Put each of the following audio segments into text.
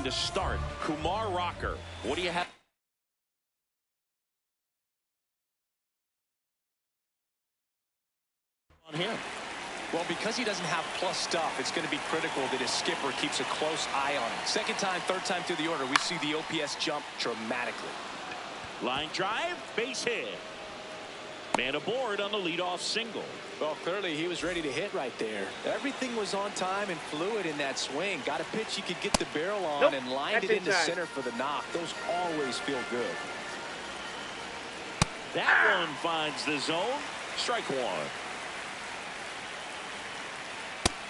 to start. Kumar Rocker, what do you have on him? Well, because he doesn't have plus stuff, it's going to be critical that his skipper keeps a close eye on him. Second time, third time through the order, we see the OPS jump dramatically. Line drive, base hit. Man aboard on the leadoff single. Well, clearly he was ready to hit right there. Everything was on time and fluid in that swing. Got a pitch he could get the barrel on and lined it into center for the knock. Those always feel good. That one finds the zone. Strike one.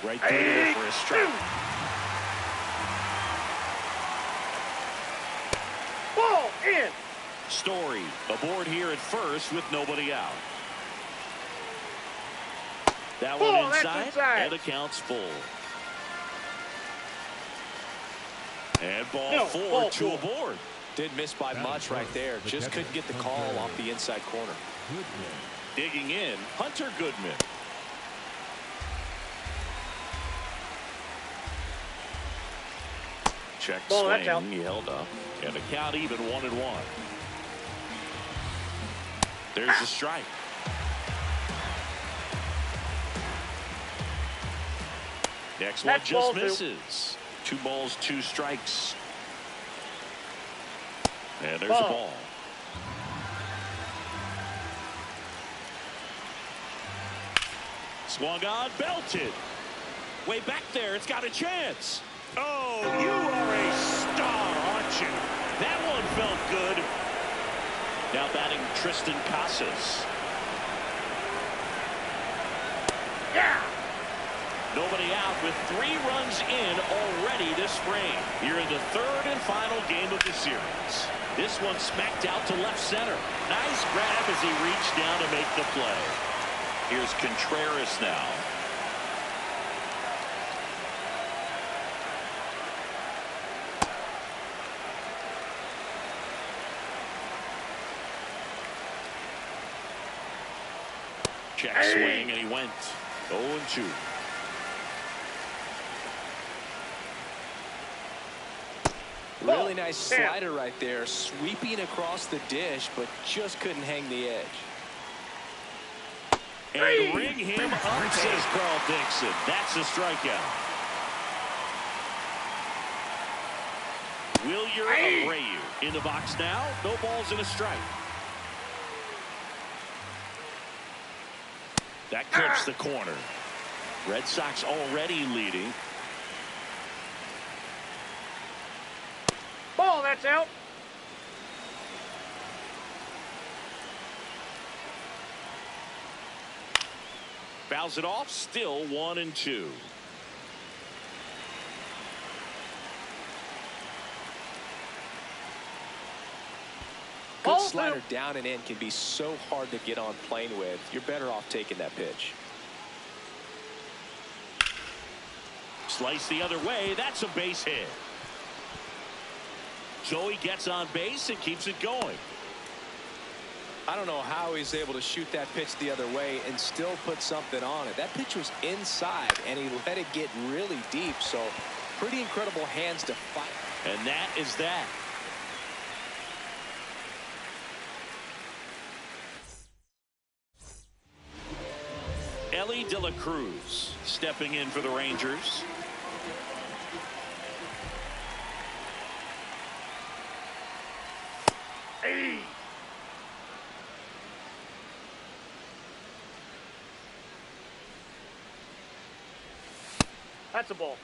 Right there for a strike. Ball in. Story aboard here at first with nobody out. That one inside, and the count's full. And ball four, two aboard. Did miss by much right there. Just couldn't get the call off the inside corner. Digging in, Hunter Goodman. Check swing, he held up. And the count even 1-1. There's a strike. Next one just misses. 2 balls, 2 strikes. And there's a ball. Swung on, belted. Way back there, it's got a chance. Oh, you are a star, aren't you? That one felt good. Now batting Tristan Casas. Yeah. Nobody out with 3 runs in already this frame. Here in the 3rd and final game of the series. This one smacked out to left center. Nice grab as he reached down to make the play. Here's Contreras now. Check swing, and he went 0-2. Really nice slider right there, sweeping across the dish, but just couldn't hang the edge. And ring him up, says Carl Dixon. That's a strikeout. Wilyer Abreu in the box now. No balls and a strike. That clips the corner. Red Sox already leading. Ball, that's out. Fouls it off, still 1-2. Good slider down and in can be so hard to get on plane with. You're better off taking that pitch. Slice the other way. That's a base hit. Joey gets on base and keeps it going. I don't know how he's able to shoot that pitch the other way and still put something on it. That pitch was inside, and he let it get really deep. So pretty incredible hands to fight. And that is that. Ellie De La Cruz stepping in for the Rangers. Hey. That's a ball.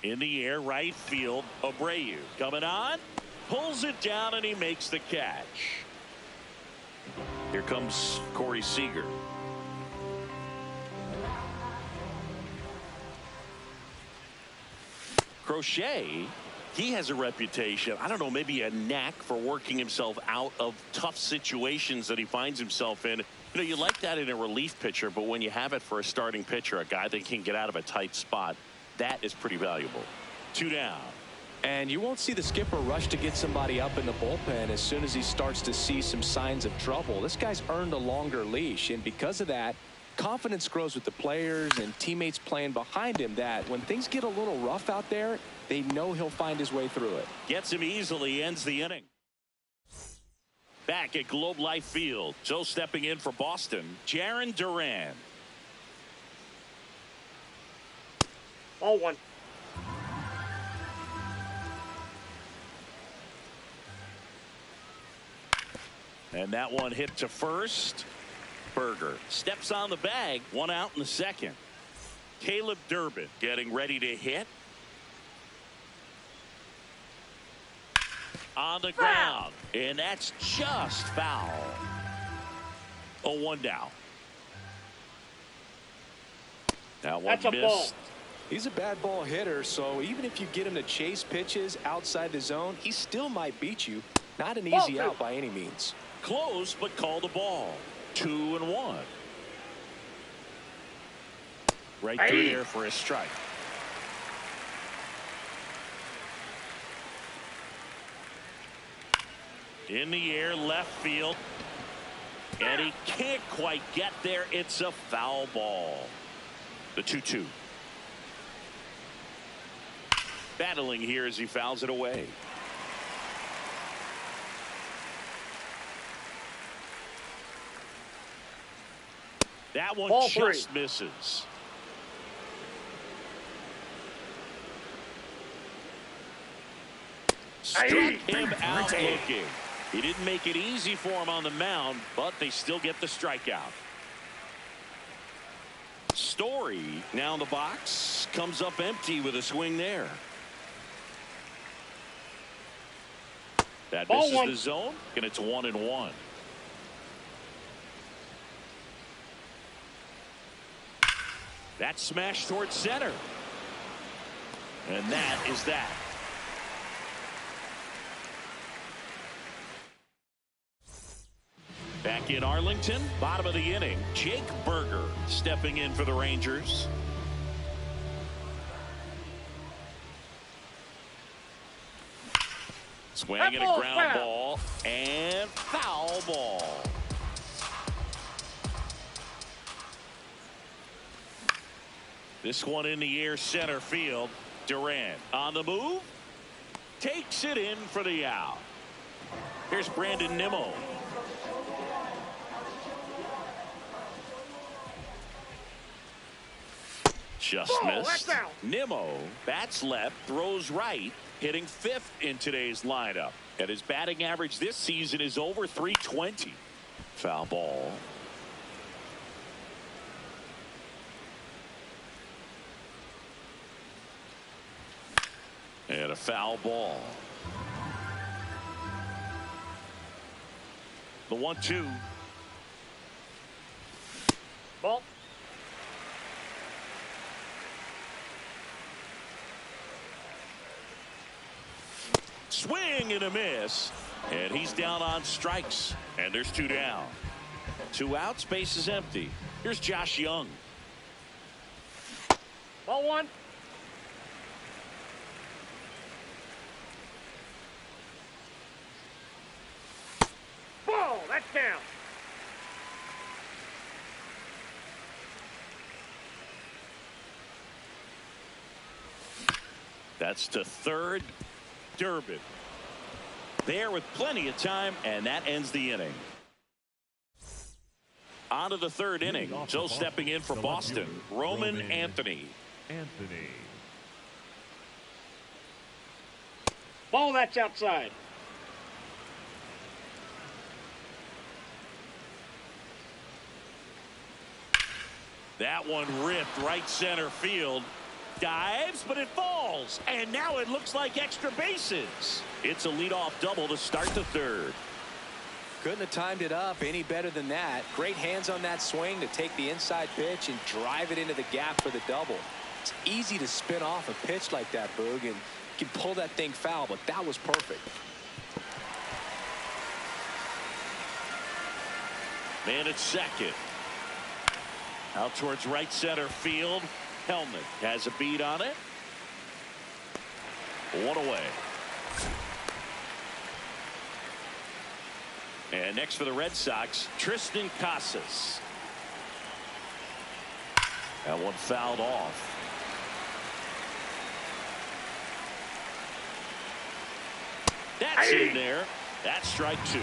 In the air, right field, Abreu coming on, pulls it down, and he makes the catch. Here comes Corey Seager. Crochet, he has a reputation, I don't know, maybe a knack for working himself out of tough situations that he finds himself in. You know, you like that in a relief pitcher, but when you have it for a starting pitcher, a guy that can get out of a tight spot, that is pretty valuable. 2 down. And you won't see the skipper rush to get somebody up in the bullpen as soon as he starts to see some signs of trouble. This guy's earned a longer leash, and because of that, confidence grows with the players and teammates playing behind him, that when things get a little rough out there, they know he'll find his way through it. Gets him easily, ends the inning. Back at Globe Life Field, Joe stepping in for Boston, Jarren Duran. Ball one. And that one hit to first. Berger steps on the bag, one out in the second. Caleb Durbin getting ready to hit. On the ground, and that's just foul. 0-1 down. That one That's a missed. ball. He's a bad ball hitter, so even if you get him to chase pitches outside the zone, he still might beat you. Not an easy out by any means. Close, but called a ball. 2-1. Right through there for a strike. In the air, left field. And he can't quite get there. It's a foul ball. The 2-2. Battling here as he fouls it away. That one Ball just three. misses. Struck him out looking. He didn't make it easy for him on the mound, but they still get the strikeout. Story now in the box, comes up empty with a swing there. That Ball misses one. the zone, and it's 1-1. That smash towards center. And that is that. Back in Arlington, bottom of the inning, Jake Berger stepping in for the Rangers. Swinging a ground ball and foul ball. This one in the air, center field. Duran on the move, takes it in for the out. Here's Brandon Nimmo. Just missed. Nimmo bats left, throws right, hitting fifth in today's lineup. And his batting average this season is over .320. Foul ball. And a foul ball. The 1-2. Ball. Swing and a miss. And he's down on strikes. And there's two down. Two outs, base is empty. Here's Josh Young. Ball one. Ball. That's down. That's to third. Durbin there with plenty of time, and that ends the inning. On to the third inning. Joe stepping in for Boston. Roman Anthony. Ball. That's outside. That one ripped right center field. Dives, but it falls. And now it looks like extra bases. It's a leadoff double to start the third. Couldn't have timed it up any better than that. Great hands on that swing to take the inside pitch and drive it into the gap for the double. It's easy to spin off a pitch like that, Boog, and you can pull that thing foul, but that was perfect. Man at second. Out towards right center field. Hellman has a beat on it. One away. And next for the Red Sox, Tristan Casas. That one fouled off. That's in there. That's strike two.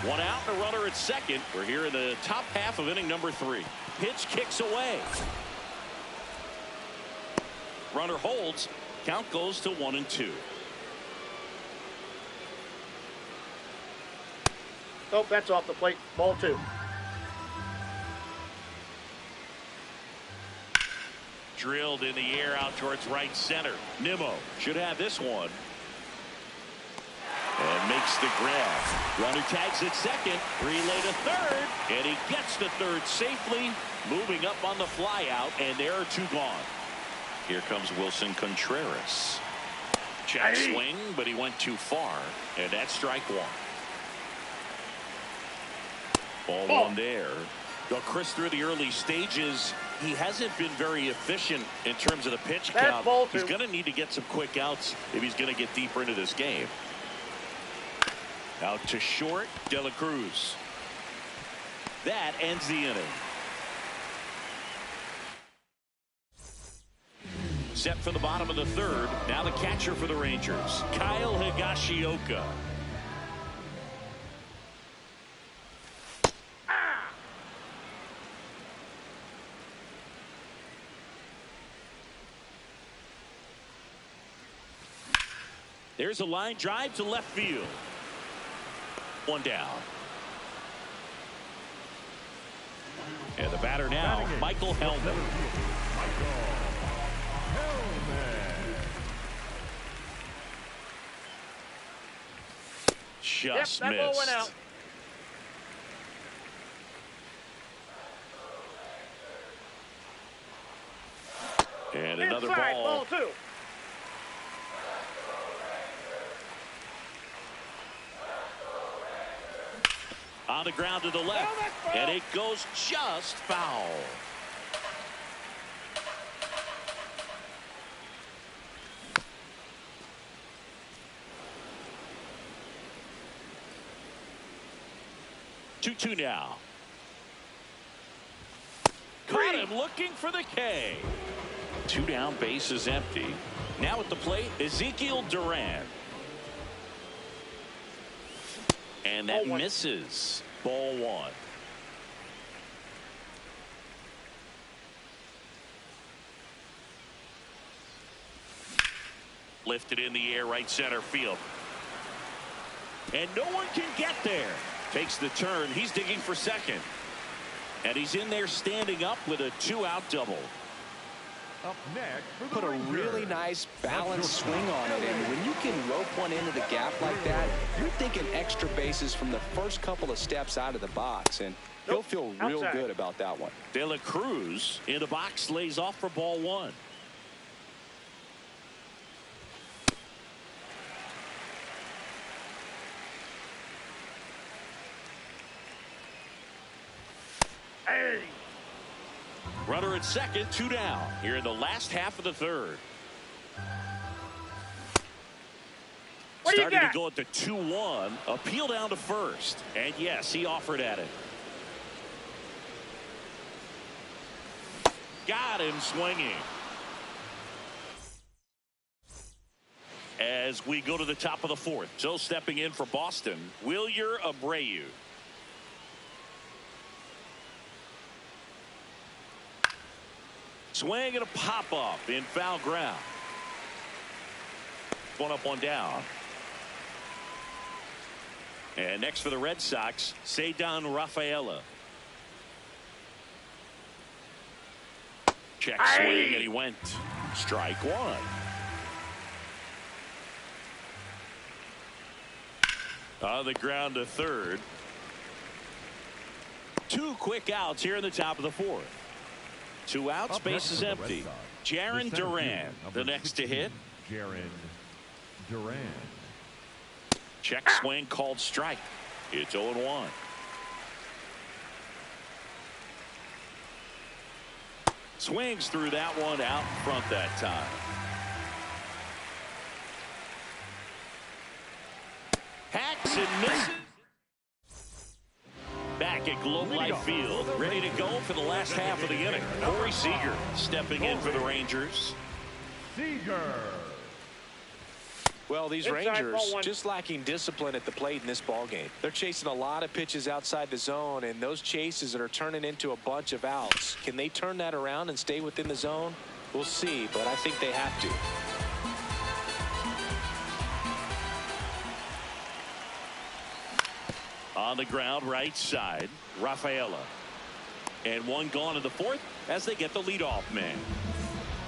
One out and a runner at second. We're here in the top half of inning number 3. Pitch kicks away. Runner holds. Count goes to 1-2. Oh, that's off the plate. Ball 2. Drilled in the air out towards right center. Nimmo should have this one. And makes the grab. Runner tags at second. Relay to third. And he gets to third safely. Moving up on the fly out. And there are 2 gone. Here comes Wilson Contreras. Check swing, but he went too far. And that's strike 1. Ball 1 there. Well, Chris, through the early stages, he hasn't been very efficient in terms of the pitch count. He's going to need to get some quick outs if he's going to get deeper into this game. Out to short, De La Cruz. That ends the inning. Set for the bottom of the 3rd. Now the catcher for the Rangers, Kyle Higashioka. There's a line drive to left field. One down. And the batter now, Michael Hellman. Just that ball went missed. out. And another Inside, ball. ball 2. On the ground to the left. And it goes just foul. Two now. Caught him looking for the K. 2 down, base is empty. Now at the plate, Ezekiel Duran. And that misses. Ball 1. Lifted in the air, right center field. And no one can get there. Takes the turn. He's digging for second. And he's in there standing up with a 2-out double. Up next, Put a really nice balanced swing on it, and when you can rope one into the gap like that, you're thinking extra bases from the first couple of steps out of the box, and he'll feel real good about that one. De La Cruz in the box, lays off for ball 1. Runner at second, 2 down. Here in the last half of the 3rd. Starting to go at the 2-1. Appeal down to first. And yes, he offered at it. Got him swinging. As we go to the top of the 4th. So stepping in for Boston, Wilyer Abreu. Swing and a pop-up in foul ground. 1 up, 1 down. And next for the Red Sox, Ceddanne Rafaela. Check swing, and he went. Strike 1. On the ground to third. 2 quick outs here in the top of the 4th. 2 outs, base is empty. Jarren Duran, the next to hit. Jarren Duran. Check swing called strike. It's 0-1. Swings through that one out in front that time. Misses. Back at Globe Life Field, ready to go for the last half of the inning. Corey Seager stepping in for the Rangers. Seager. Well, these Inside, Rangers just lacking discipline at the plate in this ball game. They're chasing a lot of pitches outside the zone, and those chases that are turning into a bunch of outs. Can they turn that around and stay within the zone? We'll see, but I think they have to. On the ground, right side, Rafaela. And one gone in the fourth as they get the leadoff man.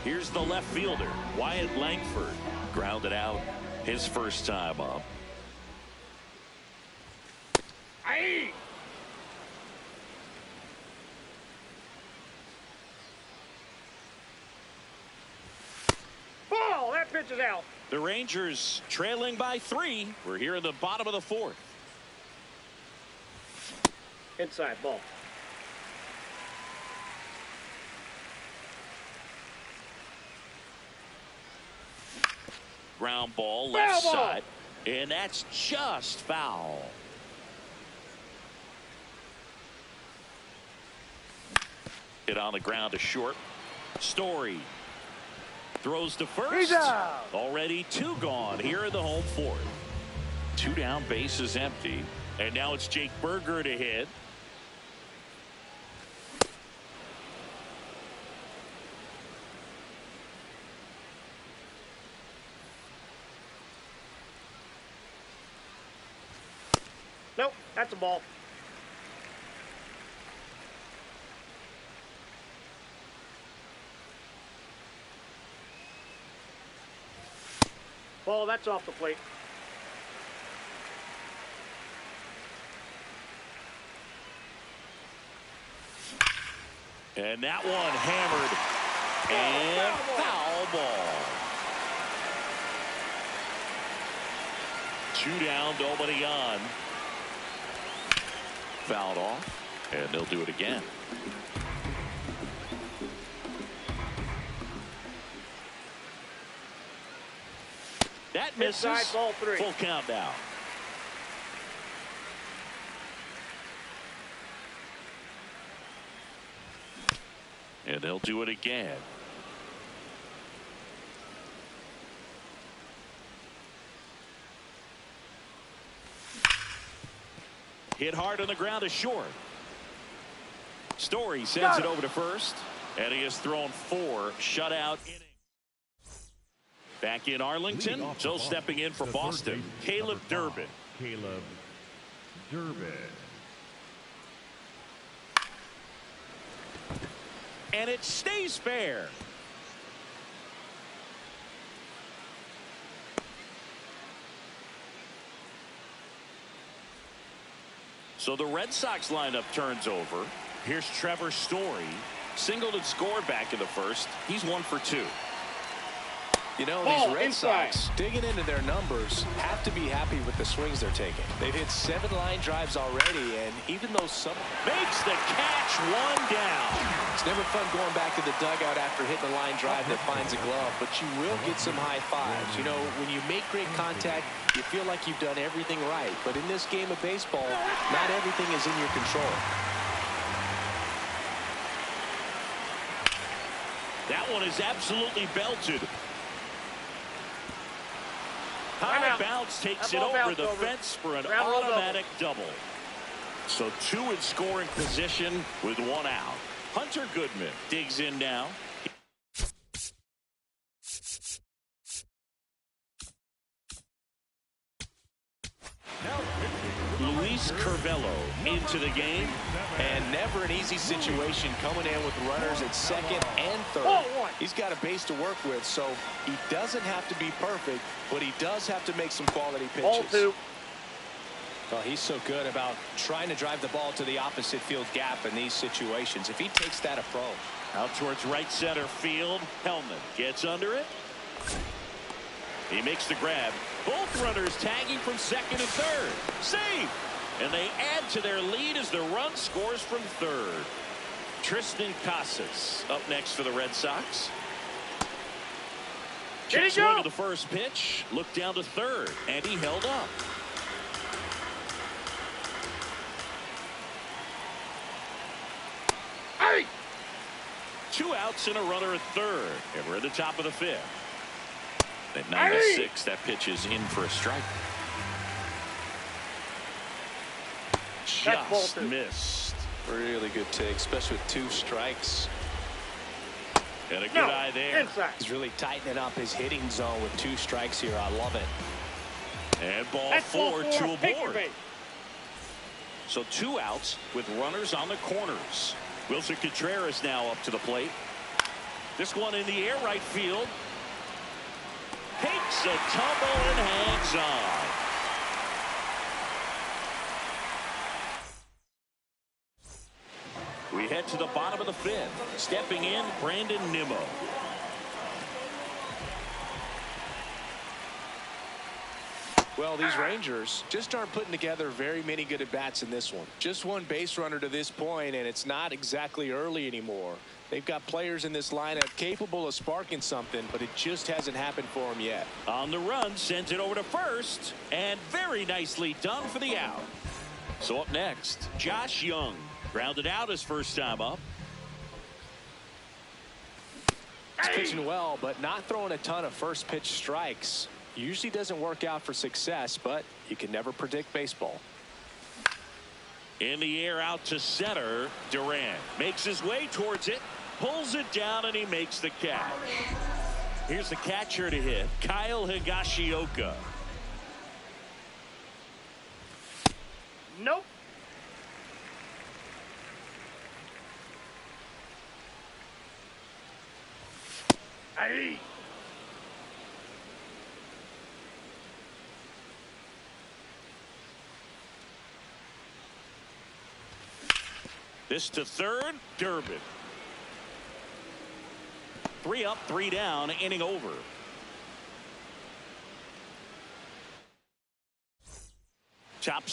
Here's the left fielder, Wyatt Langford. Grounded out his first time up. Aye. Ball, that pitch is out. The Rangers trailing by 3. We're here in the bottom of the fourth. Inside ball. Ground ball left Foul ball. side. And that's just foul. Hit on the ground to short. Story throws to first. He's out. Already 2 gone here in the home fourth. 2 down, bases empty. And now it's Jake Berger to hit. Nope, that's a ball. Ball, that's off the plate. And that one hammered. And foul ball. 2 down, nobody on. Fouled off, and they'll do it again. That misses. Inside, ball 3. Full count now. And they'll do it again. Hit hard on the ground to short. Story sends it over to first. And he has thrown 4 shutout innings. Back in Arlington. So stepping in for Boston, Caleb Durbin. Caleb Durbin. And it stays fair. So the Red Sox lineup turns over. Here's Trevor Story. Singled and scored back in the first. He's 1 for 2. You know, Ball these Red inside. Sox, digging into their numbers, have to be happy with the swings they're taking. They've hit 7 line drives already, and even though some... Makes the catch, 1 down. It's never fun going back to the dugout after hitting a line drive that finds a glove, but you will get some high fives. You know, when you make great contact, you feel like you've done everything right. But in this game of baseball, not everything is in your control. That one is absolutely belted. High bounce takes it over the fence for an automatic double. So 2 in scoring position with 1 out. Hunter Goodman digs in now. Luis Curvelo into the game. And never an easy situation coming in with runners at second and third. He's got a base to work with, so he doesn't have to be perfect, but he does have to make some quality pitches. Ball 2. Well, he's so good about trying to drive the ball to the opposite field gap in these situations. If he takes that approach. Out towards right center field. Hellman gets under it. He makes the grab. Both runners tagging from second and third. Save! And they add to their lead as the run scores from third. Tristan Casas up next for the Red Sox. Check swing of the first pitch. Looked down to third, and he held up. outs and a runner at third. And we're at the top of the fifth. At 96, that pitch is in for a strike. Just missed. Really good take, especially with 2 strikes. And a good eye there. Inside. He's really tightening up his hitting zone with 2 strikes here. I love it. And ball 4 to a board. So 2 outs with runners on the corners. Wilson Contreras now up to the plate. This one in the air right field. Takes a tumble and hangs on. We head to the bottom of the fifth. Stepping in, Brandon Nimmo. Well, these Rangers just aren't putting together very many good at-bats in this one. Just 1 base runner to this point, and it's not exactly early anymore. They've got players in this lineup capable of sparking something, but it just hasn't happened for them yet. On the run, sends it over to first, and very nicely done for the out. So up next, Josh Young. Grounded out his first time up. He's pitching well, but not throwing a ton of first pitch strikes. Usually doesn't work out for success, but you can never predict baseball. In the air out to center. Duran makes his way towards it, pulls it down, and he makes the catch. Here's the catcher to hit, Kyle Higashioka. Nope. Hey. This to third. Durbin. 3 up, 3 down, inning over. Top